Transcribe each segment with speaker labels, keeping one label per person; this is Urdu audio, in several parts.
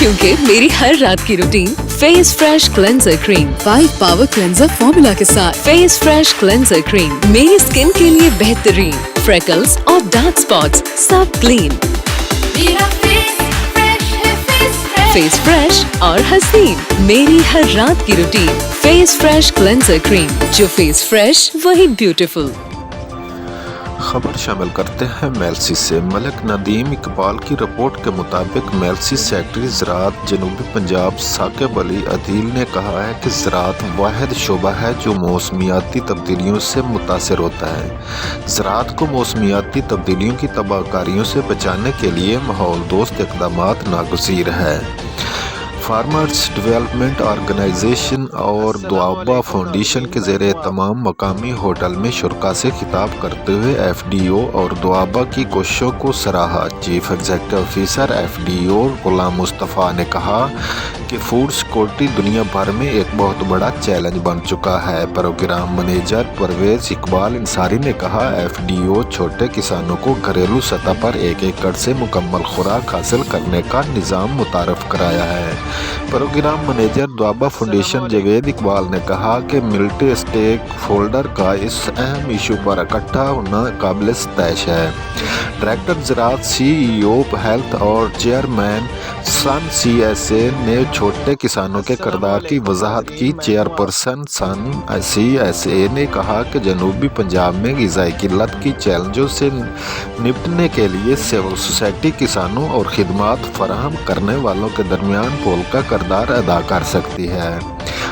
Speaker 1: کیونکہ میری ہر رات کی روٹین فیس فریش کلینزر کریم 5 پاور کلینزر فارمولا کے ساتھ فیس فریش کلینزر کریم میری اسکن کے لیے بہترین، فریکلز اور ڈارک اسپاٹس سب کلین، فیس فریش اور حسین۔ میری ہر رات کی روٹین فیس فریش کلینزر کریم، جو فیس فریش وہی بیوٹیفل۔
Speaker 2: خبر شامل کرتے ہیں میلسی سے۔ ملک ندیم اقبال کی رپورٹ کے مطابق میلسی سیکرٹری زراعت جنوبی پنجاب ثاقب علی عدیل نے کہا ہے کہ زراعت واحد شعبہ ہے جو موسمیاتی تبدیلیوں سے متاثر ہوتا ہے۔ زراعت کو موسمیاتی تبدیلیوں کی تباہ کاریوں سے بچانے کے لیے ماحول دوست اقدامات ناگزیر ہے۔ فارمرز ڈیولپمنٹ آرگنائزیشن اور دوابہ فاؤنڈیشن کے زیر اہتمام مقامی ہوٹل میں شرکاء سے خطاب کرتے ہوئے ایف ڈی او اور دوابہ کی کوششوں کو سراہا۔ Chief executive officer F D O Ghulam Mustafa نے کہا کہ فوڈ سیکورٹی دنیا بھر میں ایک بہت بڑا چیلنج بن چکا ہے۔ پروگرام منیجر پرویز اقبال انصاری نے کہا ایف ڈی او چھوٹے کسانوں کو گھریلو سطح پر 1 ایکڑ سے مکمل خوراک حاصل کرنے کا نظام متعارف کرایا ہے۔ Programme manager Doaba foundation Javed Iqbal نے کہا کہ ملٹی اسٹیک ہولڈر کا اس اہم ایشو پر اکٹھا ہونا قابل ستائش ہے۔ ڈائریکٹر زراعت سی ای او ہیلتھ اور چیئرمین سن سی ایس اے نے چھوٹے کسانوں کے کردار کی وضاحت کی۔ Chairperson sun C S A نے کہا کہ جنوبی پنجاب میں غذائی قلت کی چیلنجوں سے نمٹنے کے لیے سول سوسائٹی کسانوں اور خدمات فراہم کرنے والوں کے درمیان پول کا کردار ادا کر سکتی ہے۔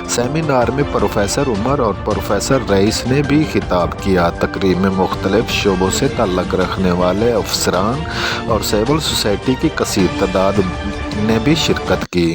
Speaker 2: سیمینار میں پروفیسر عمر اور پروفیسر رئیس نے بھی خطاب کیا۔ تقریب میں مختلف شعبوں سے تعلق رکھنے والے افسران اور سول سوسائٹی کی کثیر تعداد نے بھی شرکت کی۔